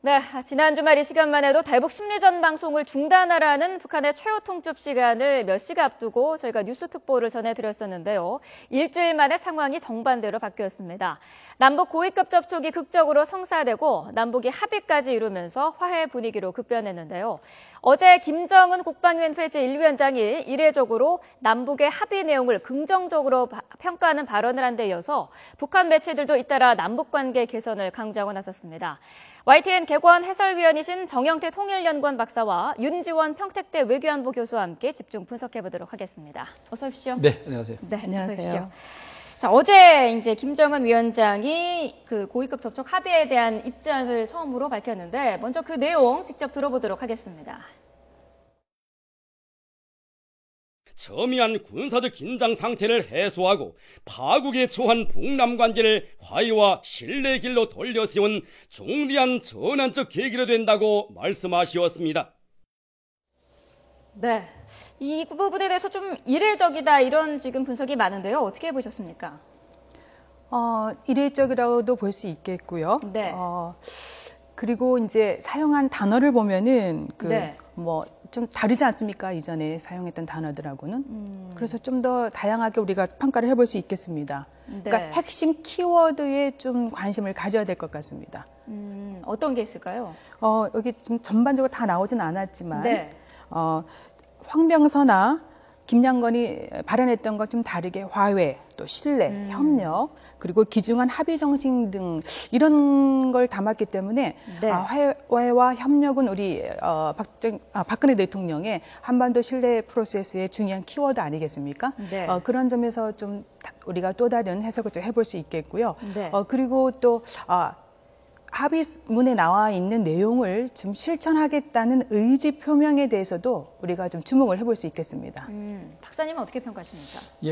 네, 지난 주말 이 시간만 해도 대북 심리전 방송을 중단하라는 북한의 최후 통첩 시간을 몇 시간 앞두고 저희가 뉴스 특보를 전해드렸었는데요. 일주일 만에 상황이 정반대로 바뀌었습니다. 남북 고위급 접촉이 극적으로 성사되고 남북이 합의까지 이루면서 화해 분위기로 급변했는데요. 어제 김정은 국방위원 회제 1위원장이 이례적으로 남북의 합의 내용을 긍정적으로 평가하는 발언을 한 데 이어서 북한 매체들도 잇따라 남북관계 개선을 강조하고 나섰습니다. YTN 개관 해설위원이신 정영태 통일연구원 박사와 윤지원 평택대 외교안보 교수와 함께 집중 분석해보도록 하겠습니다. 어서 오십시오. 네, 안녕하세요. 네, 안녕하세요. 어서 오십시오. 자, 어제 이제 김정은 위원장이 그 고위급 접촉 합의에 대한 입장을 처음으로 밝혔는데 먼저 그 내용 직접 들어보도록 하겠습니다. 첨예한 군사적 긴장 상태를 해소하고 파국에 처한 북남 관계를 화해와 신뢰의 길로 돌려 세운 중대한 전환적 계기로 된다고 말씀하셨습니다. 네, 이 부분에 대해서 좀 이례적이다 이런 지금 분석이 많은데요. 어떻게 보셨습니까? 이례적이라고도 볼 수 있겠고요. 네. 그리고 이제 사용한 단어를 보면은 네. 좀 다르지 않습니까? 이전에 사용했던 단어들하고는. 그래서 좀 더 다양하게 우리가 평가를 해볼 수 있겠습니다. 네. 그러니까 핵심 키워드에 좀 관심을 가져야 될 것 같습니다. 어떤 게 있을까요? 여기 지금 전반적으로 다 나오진 않았지만, 네. 황병서나 김양건이 발언했던 것 좀 다르게 화해, 또 신뢰, 협력, 그리고 귀중한 합의 정신 등 이런 걸 담았기 때문에 네. 화해와 협력은 우리 박근혜 대통령의 한반도 신뢰 프로세스의 중요한 키워드 아니겠습니까? 네. 그런 점에서 좀 우리가 또 다른 해석을 좀 해볼 수 있겠고요. 네. 그리고 또 합의문에 나와 있는 내용을 좀 실천하겠다는 의지 표명에 대해서도 우리가 좀 주목을 해볼 수 있겠습니다. 박사님은 어떻게 평가하십니까? 예,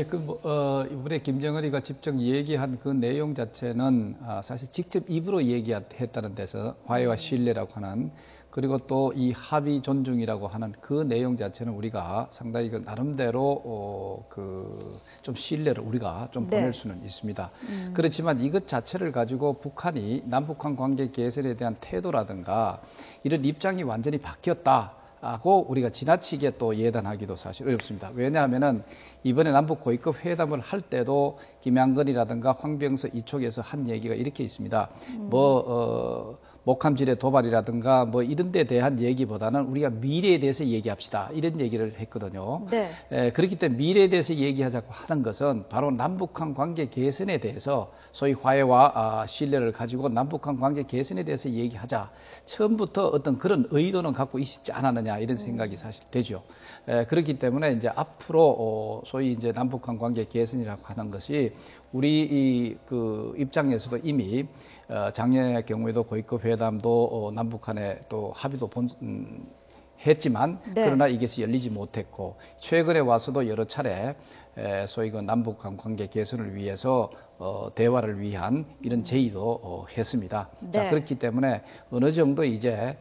이번에 김정은이가 직접 얘기한 그 내용 자체는 사실 직접 입으로 얘기했다는 데서 화해와 신뢰라고 하는, 그리고 또 이 합의 존중이라고 하는 그 내용 자체는 우리가 상당히 그 나름대로 좀 신뢰를 우리가 좀 네. 보낼 수는 있습니다. 그렇지만 이것 자체를 가지고 북한이 남북한 관계 개선에 대한 태도라든가 이런 입장이 완전히 바뀌었다고 우리가 지나치게 또 예단하기도 사실 어렵습니다. 왜냐하면은 이번에 남북 고위급 회담을 할 때도 김양건이라든가 황병서 이쪽에서 한 얘기가 이렇게 있습니다. 목함질의 도발이라든가 이런 데 대한 얘기보다는 우리가 미래에 대해서 얘기합시다, 이런 얘기를 했거든요. 네. 그렇기 때문에 미래에 대해서 얘기하자고 하는 것은 바로 남북한 관계 개선에 대해서 소위 화해와 신뢰를 가지고 남북한 관계 개선에 대해서 얘기하자, 처음부터 어떤 그런 의도는 갖고 있지 않았느냐, 이런 생각이 사실 되죠. 그렇기 때문에 이제 앞으로 소위 이제 남북한 관계 개선이라고 하는 것이 우리 그 입장에서도 이미 작년의 경우에도 고위급 회담도 남북한에 또 합의도 했지만 네. 그러나 이것이 열리지 못했고, 최근에 와서도 여러 차례 소위 그 남북한 관계 개선을 위해서 대화를 위한 이런 제의도 했습니다. 네. 자, 그렇기 때문에 어느 정도 이제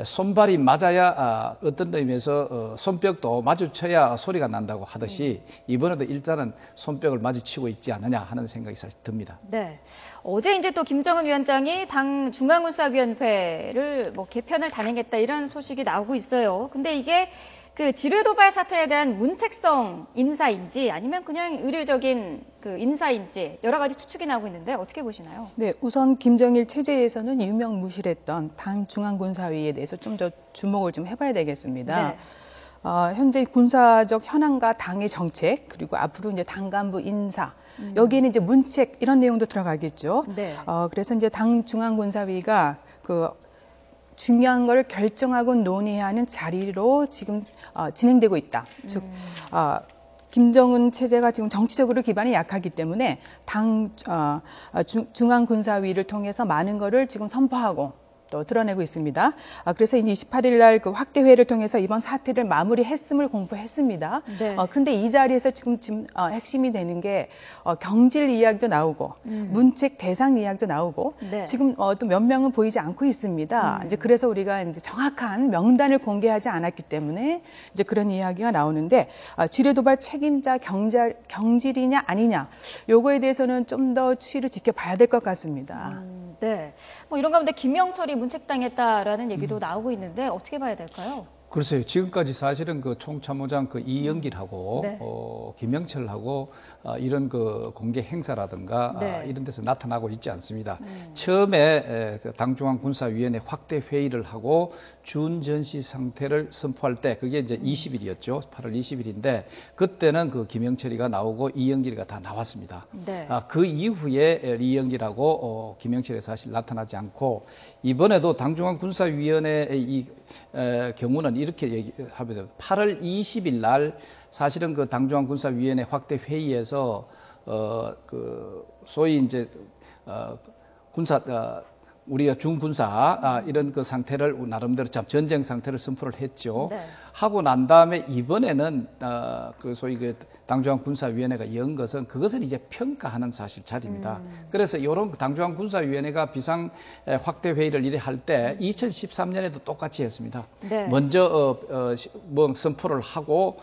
손발이 맞아야 어떤 의미에서 손뼉도 마주쳐야 소리가 난다고 하듯이 이번에도 일단은 손뼉을 마주치고 있지 않느냐 하는 생각이 사실 듭니다. 네. 어제 이제 또 김정은 위원장이 당 중앙군사위원회를 개편을 단행했다 이런 소식이 나오고 있어요. 근데 이게 그 지뢰도발 사태에 대한 문책성 인사인지 아니면 그냥 의례적인 그 인사인지 여러 가지 추측이 나오고 있는데 어떻게 보시나요? 네, 우선 김정일 체제에서는 유명무실했던 당 중앙군사위에 대해서 좀 더 주목을 좀 해봐야 되겠습니다. 네. 현재 군사적 현안과 당의 정책, 그리고 앞으로 이제 당 간부 인사, 여기에는 이제 문책 이런 내용도 들어가겠죠. 네. 그래서 이제 당 중앙군사위가 중요한 걸 결정하고 논의하는 자리로 지금 진행되고 있다. 즉, 김정은 체제가 지금 정치적으로 기반이 약하기 때문에 당 중앙군사위를 통해서 많은 거를 지금 선포하고 또 드러내고 있습니다. 그래서 이제 28일 날 그 확대회를 통해서 이번 사태를 마무리했음을 공포했습니다. 네. 그런데 이 자리에서 지금 핵심이 되는 게 경질 이야기도 나오고 문책 대상 이야기도 나오고 네. 지금 또 몇 명은 보이지 않고 있습니다. 이제 그래서 우리가 이제 정확한 명단을 공개하지 않았기 때문에 이제 그런 이야기가 나오는데 지뢰도발 책임자 경질이냐 아니냐 요거에 대해서는 좀 더 추이를 지켜봐야 될 것 같습니다. 네. 뭐 이런 가운데 김영철이 문책당했다라는 얘기도 나오고 있는데 어떻게 봐야 될까요? 글쎄요. 지금까지 사실은 그 총참모장 그 이영길하고 네. 김영철하고 이런 그 공개 행사라든가 네. 이런 데서 나타나고 있지 않습니다. 처음에 당중앙군사위원회 확대 회의를 하고 준전시 상태를 선포할 때 그게 이제 20일이었죠. 8월 20일인데 그때는 그 김영철이가 나오고 이영길이가 다 나왔습니다. 네. 그 이후에 이영길하고 김영철이 사실 나타나지 않고 이번에도 당중앙군사위원회의 이 경우는 이렇게 얘기하면 8월 20일 날 사실은 그 당중앙군사위원회 확대 회의에서 그 소위 이제 군사 우리가 중군사 이런 그 상태를 나름대로 참 전쟁 상태를 선포를 했죠. 네. 하고 난 다음에 이번에는 그 소위 그 당중앙군사위원회가 연 것은 그것을 이제 평가하는 사실 자리입니다. 그래서 이런 당중앙군사위원회가 비상 확대 회의를 이래 할 때 2013년에도 똑같이 했습니다. 네. 먼저 뭐 선포를 하고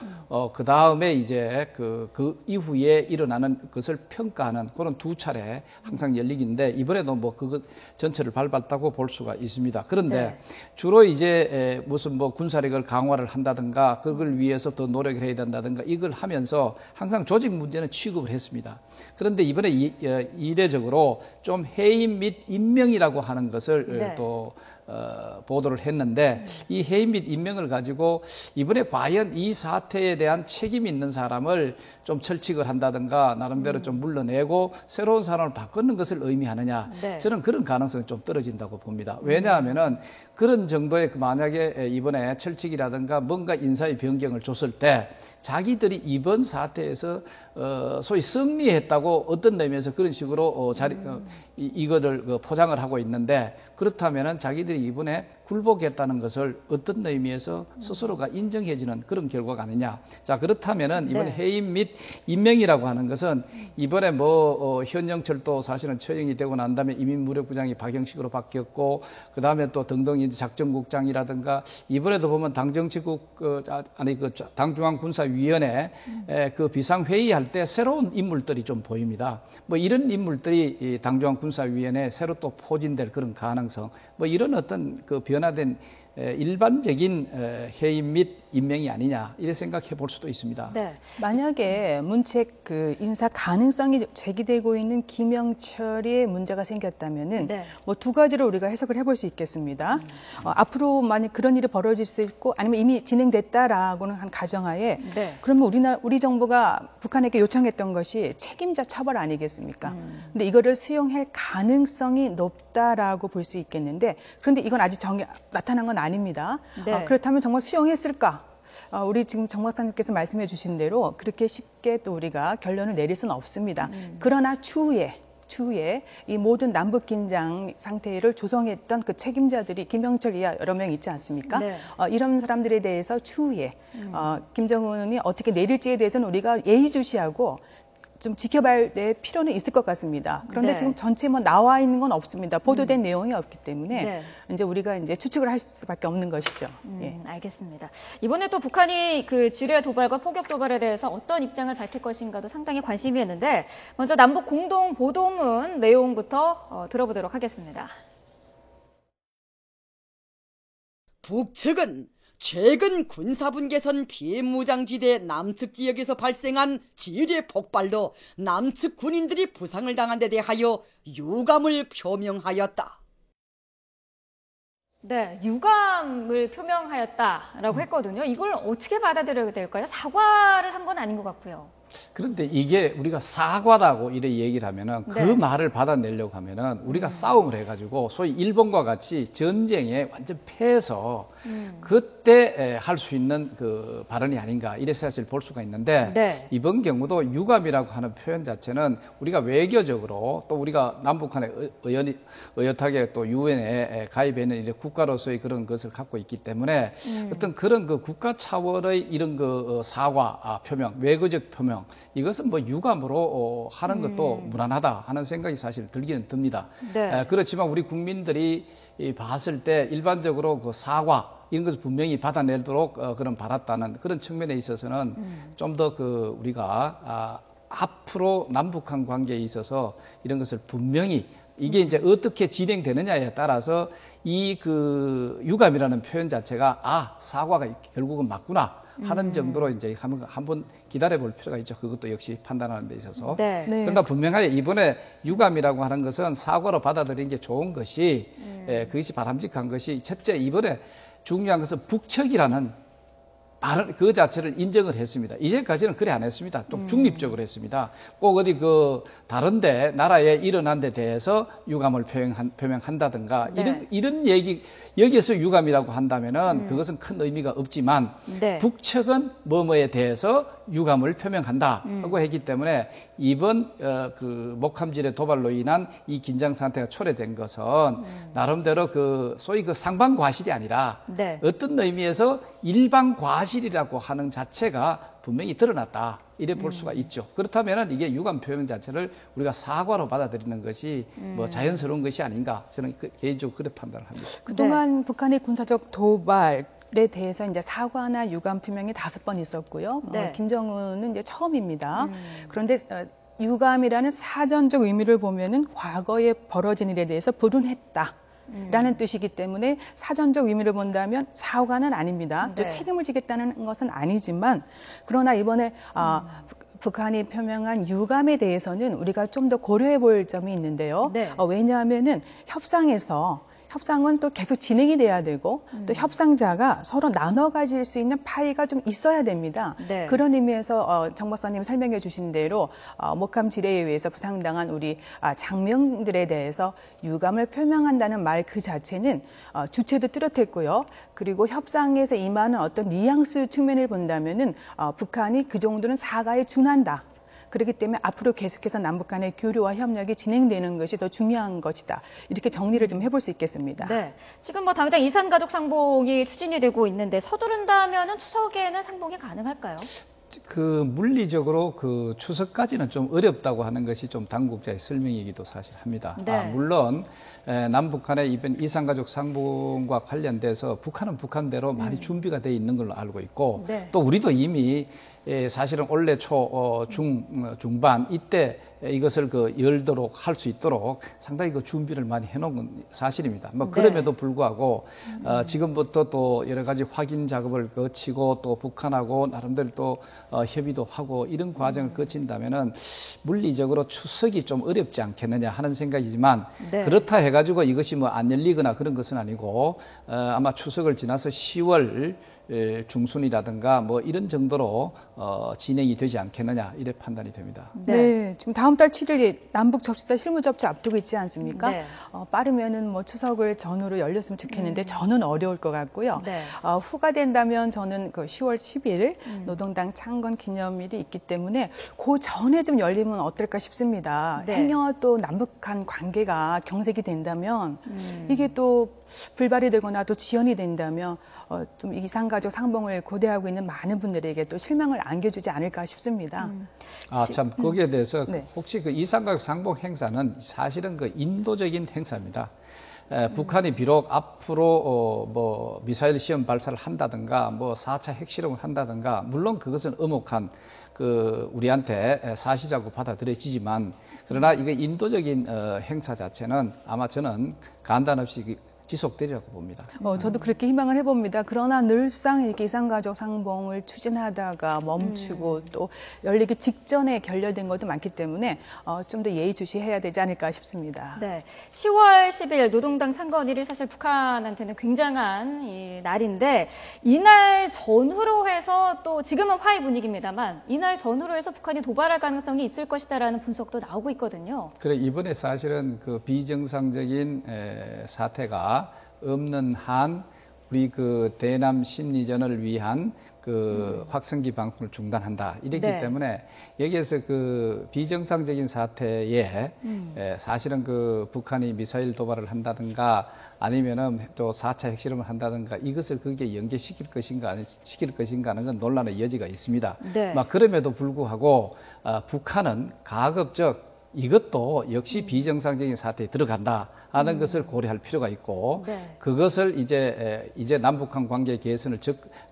그 다음에 이제 그 이후에 일어나는 것을 평가하는 그런 두 차례 항상 열리기인데 이번에도 뭐 그것 전체를 밟았다고 볼 수가 있습니다. 그런데 네. 주로 이제 무슨 뭐 군사력을 강화를 한다든가 그걸 위해서 더 노력을 해야 된다든가 이걸 하면서 항상 조직 문제는 취급을 했습니다. 그런데 이번에 이례적으로 좀 해임 및 임명이라고 하는 것을 네. 또 보도를 했는데 이 해임 및 임명을 가지고 이번에 과연 이 사태에 대한 책임 있는 사람을 좀 철칙을 한다든가 나름대로 좀 물러내고 새로운 사람을 바꾸는 것을 의미하느냐 네. 저는 그런 가능성이 좀 떨어진다고 봅니다. 왜냐하면은 그런 정도의 만약에 이번에 철칙이라든가 뭔가 인사의 변경을 줬을 때 자기들이 이번 사태에서 소위 승리했다고 어떤 의미에서 그런 식으로 이거를 포장을 하고 있는데 그렇다면은 자기들이 이번에 굴복했다는 것을 어떤 의미에서 스스로가 인정해지는 그런 결과가 아니냐. 자, 그렇다면은 이번에 네. 해임 및 임명이라고 하는 것은 이번에 뭐 현영철도 사실은 처형이 되고 난 다음에 이민무력부장이 박영식으로 바뀌었고 그 다음에 또 등등 이제 작전국장이라든가 이번에도 보면 당정치국 당중앙군사위원회 그 비상회의할 때 새로운 인물들이 좀 보입니다. 뭐 이런 인물들이 이 당중앙군사위원회에 새로 또 포진될 그런 가능성 뭐 이런 어떤 그 변화된 일반적인 해임 및 임명이 아니냐 이렇게 생각해 볼 수도 있습니다. 네. 만약에 문책 그 인사 가능성이 제기되고 있는 김영철의 문제가 생겼다면은 네. 뭐 두 가지로 우리가 해석을 해볼 수 있겠습니다. 앞으로 만약 그런 일이 벌어질 수 있고 아니면 이미 진행됐다라고는 한 가정하에 네. 그러면 우리 정부가 북한에게 요청했던 것이 책임자 처벌 아니겠습니까? 근데 이거를 수용할 가능성이 높다라고 볼 수 있겠는데 그런데 이건 아직 나타난 건 아닙니다. 네. 그렇다면 정말 수용했을까? 우리 지금 정 박사님께서 말씀해 주신 대로 그렇게 쉽게 또 우리가 결론을 내릴 수는 없습니다. 그러나 추후에 이 모든 남북 긴장 상태를 조성했던 그 책임자들이 김영철 이하 여러 명 있지 않습니까? 네. 이런 사람들에 대해서 추후에 김정은이 어떻게 내릴지에 대해서는 우리가 예의주시하고 좀 지켜봐야 될 필요는 있을 것 같습니다. 그런데 네. 지금 전체 뭐 나와 있는 건 없습니다. 보도된 내용이 없기 때문에 네. 이제 우리가 이제 추측을 할 수밖에 없는 것이죠. 예. 알겠습니다. 이번에 또 북한이 그 지뢰 도발과 포격 도발에 대해서 어떤 입장을 밝힐 것인가도 상당히 관심이 있는데 먼저 남북 공동 보도문 내용부터 들어보도록 하겠습니다. 북측은 최근 군사분계선 비무장지대 남측 지역에서 발생한 지뢰 폭발로 남측 군인들이 부상을 당한 데 대하여 유감을 표명하였다. 네, 유감을 표명하였다라고 했거든요. 이걸 어떻게 받아들여야 될까요? 사과를 한 건 아닌 것 같고요. 그런데 이게 우리가 사과라고 이래 얘기를 하면은 그 네. 말을 받아내려고 하면은 우리가 싸움을 해가지고 소위 일본과 같이 전쟁에 완전 패해서 그때 할 수 있는 그 발언이 아닌가 이래 사실 볼 수가 있는데 네. 이번 경우도 유감이라고 하는 표현 자체는 우리가 외교적으로 또 우리가 남북한에 의젓하게 또 유엔에 가입해 있는 이제 국가로서의 그런 것을 갖고 있기 때문에 어떤 그런 그 국가 차원의 이런 그 사과 표명, 외교적 표명 이것은 뭐 유감으로 하는 것도 무난하다 하는 생각이 사실 들기는 듭니다. 네. 그렇지만 우리 국민들이 봤을 때 일반적으로 그 사과 이런 것을 분명히 받아내도록 그런 바랐다는 그런 측면에 있어서는 좀 더 그 우리가 앞으로 남북한 관계에 있어서 이런 것을 분명히 이게 이제 어떻게 진행되느냐에 따라서 이 그 유감이라는 표현 자체가 사과가 결국은 맞구나 하는 정도로 이제 한번 기다려 볼 필요가 있죠. 그것도 역시 판단하는 데 있어서. 네. 네. 그러나 분명하게 이번에 유감이라고 하는 것은 사과로 받아들이는 게 좋은 것이 그것이 바람직한 것이 첫째 이번에 중요한 것은 북측이라는 발언 그 자체를 인정을 했습니다. 이제까지는 그래 안 했습니다. 또 중립적으로 했습니다. 꼭 어디 그 다른데 나라에 일어난 데 대해서 유감을 표명한다든가 네. 이런 얘기 여기에서 유감이라고 한다면은 그것은 큰 의미가 없지만 네. 북측은 뭐뭐에 대해서 유감을 표명한다고 했기 때문에 이번 그 목함질의 도발로 인한 이 긴장 상태가 초래된 것은 나름대로 그 소위 그 상방 과실이 아니라 네. 어떤 의미에서 일방 과실이라고 하는 자체가 분명히 드러났다. 이래 볼 수가 있죠. 그렇다면 이게 유감 표명 자체를 우리가 사과로 받아들이는 것이 뭐 자연스러운 것이 아닌가 저는 개인적으로 그렇게 판단을 합니다. 그동안 북한의 군사적 도발에 대해서 이제 사과나 유감 표명이 5번 있었고요. 네. 김정은은 이제 처음입니다. 그런데 유감이라는 사전적 의미를 보면은 과거에 벌어진 일에 대해서 불운했다. 라는 뜻이기 때문에 사전적 의미를 본다면 사과는 아닙니다. 또 네. 책임을 지겠다는 것은 아니지만 그러나 이번에 북한이 표명한 유감에 대해서는 우리가 좀 더 고려해 볼 점이 있는데요. 네. 왜냐하면은 협상은 또 계속 진행이 돼야 되고 또 협상자가 서로 나눠 가질 수 있는 파이가 좀 있어야 됩니다. 네. 그런 의미에서 정 박사님 설명해 주신 대로 목함 지뢰에 의해서 부상당한 우리 장병들에 대해서 유감을 표명한다는 말 그 자체는 주체도 뚜렷했고요. 그리고 협상에서 임하는 어떤 뉘앙스 측면을 본다면은 북한이 그 정도는 사과에 준한다. 그렇기 때문에 앞으로 계속해서 남북 간의 교류와 협력이 진행되는 것이 더 중요한 것이다. 이렇게 정리를 좀 해볼 수 있겠습니다. 네. 지금 뭐 당장 이산가족 상봉이 추진이 되고 있는데 서두른다면은 추석에는 상봉이 가능할까요? 그 물리적으로 그 추석까지는 좀 어렵다고 하는 것이 좀 당국자의 설명이기도 사실 합니다. 네. 물론 남북 간의 이번 이산가족 상봉과 관련돼서 북한은 북한대로 많이 준비가 돼 있는 걸로 알고 있고 네. 또 우리도 이미 사실은 올해 중반 이때 이것을 그 열도록 할 수 있도록 상당히 그 준비를 많이 해놓은 건 사실입니다. 뭐 그럼에도 불구하고 지금부터 또 여러 가지 확인 작업을 거치고 또 북한하고 나름대로 또 협의도 하고 이런 과정을 거친다면은 물리적으로 추석이 좀 어렵지 않겠느냐 하는 생각이지만 네. 그렇다 해가지고 이것이 뭐 안 열리거나 그런 것은 아니고 아마 추석을 지나서 10월 중순이라든가 뭐 이런 정도로 진행이 되지 않겠느냐 이래 판단이 됩니다. 네, 지금 다음 달 7일 남북 접시자 실무 접촉 앞두고 있지 않습니까? 네. 빠르면은 뭐 추석을 전후로 열렸으면 좋겠는데 저는 어려울 것 같고요. 네. 후가 된다면 저는 그 10월 10일 노동당 창건 기념일이 있기 때문에 그 전에 좀 열리면 어떨까 싶습니다. 네. 행여 또 남북한 관계가 경색이 된다면 이게 또 불발이 되거나 또 지연이 된다면 좀 이산가족 상봉을 고대하고 있는 많은 분들에게 또 실망을 안겨주지 않을까 싶습니다. 참 거기에 대해서 네. 혹시 그 이산가족 상봉 행사는 사실은 그 인도적인 행사입니다. 북한이 비록 앞으로 뭐 미사일 시험 발사를 한다든가 뭐 4차 핵실험을 한다든가 물론 그것은 엄혹한 그 우리한테 사실이라고 받아들여지지만 그러나 이거 인도적인 행사 자체는 아마 저는 간단 없이 지속되리라고 봅니다. 저도 그렇게 희망을 해봅니다. 그러나 늘상 이렇게 이산가족 상봉을 추진하다가 멈추고 또 열리기 직전에 결렬된 것도 많기 때문에 좀 더 예의주시해야 되지 않을까 싶습니다. 네. 10월 10일 노동당 창건일이 사실 북한한테는 굉장한 이 날인데 이날 전후로 해서 또 지금은 화해 분위기입니다만 이날 전후로 해서 북한이 도발할 가능성이 있을 것이다라는 분석도 나오고 있거든요. 그래 이번에 사실은 그 비정상적인 사태가 없는 한 우리 그 대남 심리전을 위한 그 확성기 방송을 중단한다 이랬기 네. 때문에 여기에서 그 비정상적인 사태에 사실은 그 북한이 미사일 도발을 한다든가 아니면은 또 4차 핵실험을 한다든가 이것을 거기에 연계시킬 것인가 안 시킬 것인가 하는 건 논란의 여지가 있습니다. 네. 그럼에도 불구하고 북한은 가급적 이것도 역시 비정상적인 사태에 들어간다 하는 것을 고려할 필요가 있고 네. 그것을 이제 남북한 관계 개선을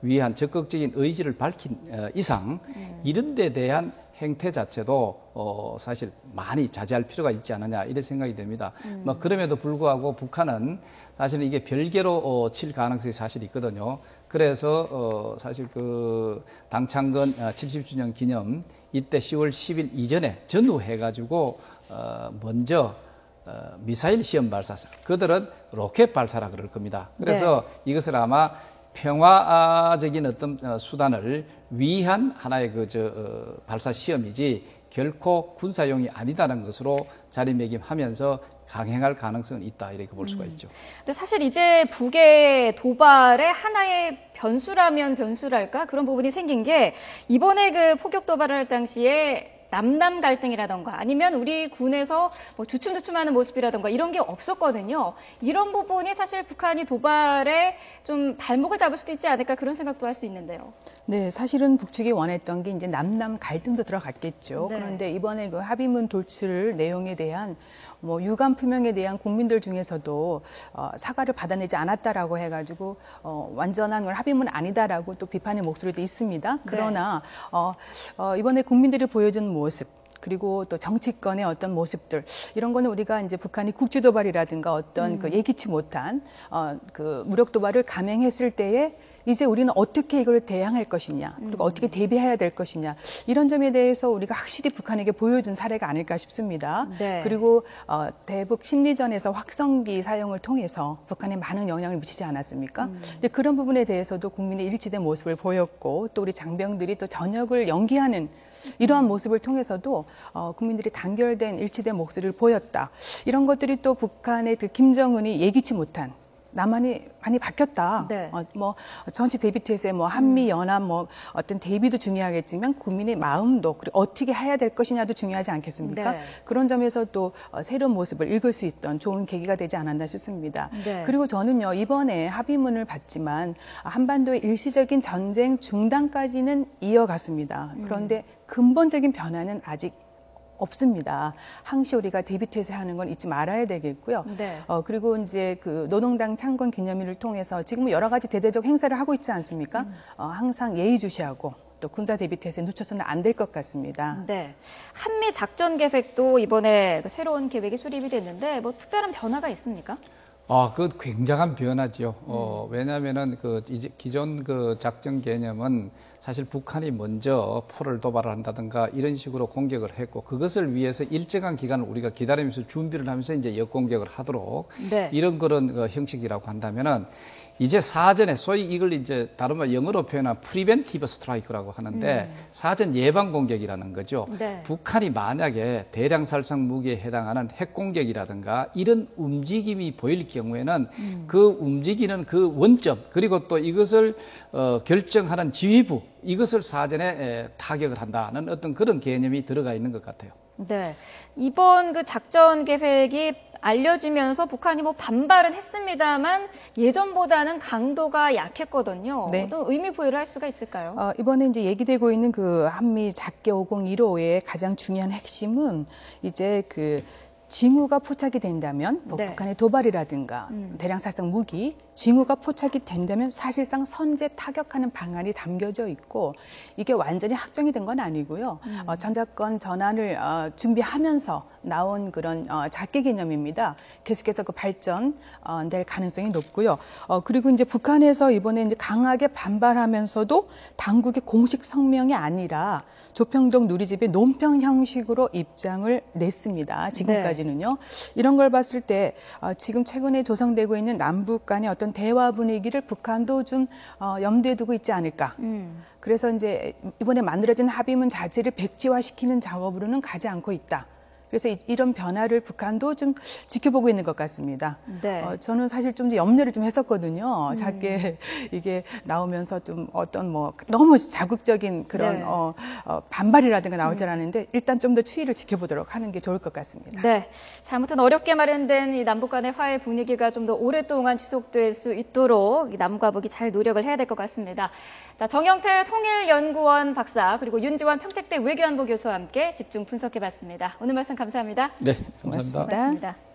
위한 적극적인 의지를 밝힌 이상 이런 데 대한 행태 자체도 사실 많이 자제할 필요가 있지 않느냐 이런 생각이 됩니다. 뭐 그럼에도 불구하고 북한은 사실 이게 별개로 칠 가능성이 사실 있거든요. 그래서 사실 그 당창건 70주년 기념 이때 10월 10일 이전에 전후해가지고 먼저 미사일 시험 발사사, 그들은 로켓 발사라 그럴 겁니다. 그래서 이것을 아마 평화적인 어떤 수단을 위한 하나의 발사 시험이지 결코 군사용이 아니다는 것으로 자리매김하면서 강행할 가능성은 있다 이렇게 볼 수가 있죠. 근데 사실 이제 북의 도발의 하나의 변수라면 변수랄까 그런 부분이 생긴 게 이번에 그 포격 도발을 할 당시에 남남 갈등이라던가 아니면 우리 군에서 뭐 주춤주춤하는 모습이라던가 이런 게 없었거든요. 이런 부분이 사실 북한이 도발에 좀 발목을 잡을 수도 있지 않을까 그런 생각도 할 수 있는데요. 네, 사실은 북측이 원했던 게 이제 남남 갈등도 들어갔겠죠. 네. 그런데 이번에 그 합의문 돌출 내용에 대한 뭐 유감 표명에 대한 국민들 중에서도 사과를 받아내지 않았다라고 해가지고 완전한 걸 합의문 아니다라고 또 비판의 목소리도 있습니다. 그러나 이번에 국민들이 보여준 모습. 그리고 또 정치권의 어떤 모습들 이런 거는 우리가 이제 북한이 국지 도발이라든가 어떤 그 예기치 못한 그 무력 도발을 감행했을 때에 이제 우리는 어떻게 이걸 대항할 것이냐 그리고 어떻게 대비해야 될 것이냐 이런 점에 대해서 우리가 확실히 북한에게 보여준 사례가 아닐까 싶습니다. 네. 그리고 대북 심리전에서 확성기 사용을 통해서 북한에 많은 영향을 미치지 않았습니까? 근데 그런 부분에 대해서도 국민의 일치된 모습을 보였고 또 우리 장병들이 또 전역을 연기하는 이러한 모습을 통해서도 국민들이 단결된 일치된 목소리를 보였다. 이런 것들이 또 북한의 그 김정은이 예기치 못한 남한이 많이 바뀌었다. 네. 뭐 전시 데이비트에서의 뭐 한미 연합 뭐 어떤 대비도 중요하겠지만 국민의 마음도 그리고 어떻게 해야 될 것이냐도 중요하지 않겠습니까? 네. 그런 점에서 또 새로운 모습을 읽을 수 있던 좋은 계기가 되지 않았나 싶습니다. 네. 그리고 저는요 이번에 합의문을 봤지만 한반도의 일시적인 전쟁 중단까지는 이어갔습니다. 그런데 근본적인 변화는 아직 없습니다. 항시 우리가 데이비트에서 하는 건 잊지 말아야 되겠고요. 네. 그리고 이제 그 노동당 창건 기념일을 통해서 지금 여러 가지 대대적 행사를 하고 있지 않습니까? 항상 예의주시하고 또 군사 데이비트에서 늦춰서는 안 될 것 같습니다. 네. 한미 작전 계획도 이번에 그 새로운 계획이 수립이 됐는데 뭐 특별한 변화가 있습니까? 그 굉장한 변화죠. 왜냐하면은 이제 기존 그 작전 개념은 사실 북한이 먼저 포를 도발을 한다든가 이런 식으로 공격을 했고 그것을 위해서 일정한 기간을 우리가 기다리면서 준비를 하면서 이제 역공격을 하도록 이런 그런 형식이라고 한다면은 이제 사전에 소위 이걸 이제 다른 말 영어로 표현한 프리벤티브 스트라이크라고 하는데 사전 예방 공격이라는 거죠. 네. 북한이 만약에 대량 살상 무기에 해당하는 핵 공격이라든가 이런 움직임이 보일 경우에는 그 움직이는 그 원점 그리고 또 이것을 결정하는 지휘부 이것을 사전에 타격을 한다는 어떤 그런 개념이 들어가 있는 것 같아요. 네. 이번 그 작전 계획이 알려지면서 북한이 뭐 반발은 했습니다만 예전보다는 강도가 약했거든요. 네. 어떤 의미 부여를 할 수가 있을까요? 이번에 이제 얘기되고 있는 그 한미 작계 5015의 가장 중요한 핵심은 이제 그 징후가 포착이 된다면 뭐 네. 북한의 도발이라든가 대량 살상 무기 징후가 포착이 된다면 사실상 선제 타격하는 방안이 담겨져 있고 이게 완전히 확정이 된 건 아니고요. 전작권 전환을 준비하면서 나온 그런 작계 개념입니다. 계속해서 그 발전 될 가능성이 높고요. 그리고 이제 북한에서 이번에 이제 강하게 반발하면서도 당국의 공식 성명이 아니라 조평동 누리집의 논평 형식으로 입장을 냈습니다. 지금까지는요. 이런 걸 봤을 때 지금 최근에 조성되고 있는 남북 간의 어떤 대화 분위기를 북한도 좀 염두에 두고 있지 않을까. 그래서 이제 이번에 만들어진 합의문 자체를 백지화시키는 작업으로는 가지 않고 있다. 그래서 이런 변화를 북한도 좀 지켜보고 있는 것 같습니다. 네. 저는 사실 좀 더 염려를 좀 했었거든요. 작게 이게 나오면서 좀 어떤 뭐 너무 자극적인 그런 네. 반발이라든가 나오지 않았는데 일단 좀 더 추이를 지켜보도록 하는 게 좋을 것 같습니다. 네. 자, 아무튼 어렵게 마련된 이 남북 간의 화해 분위기가 좀 더 오랫동안 지속될 수 있도록 이 남과 북이 잘 노력을 해야 될 것 같습니다. 자, 정영태 통일연구원 박사 그리고 윤지원 평택대 외교안보 교수와 함께 집중 분석해봤습니다. 오늘 말씀 감사합니다. 네, 감사합니다. 고맙습니다. 고맙습니다.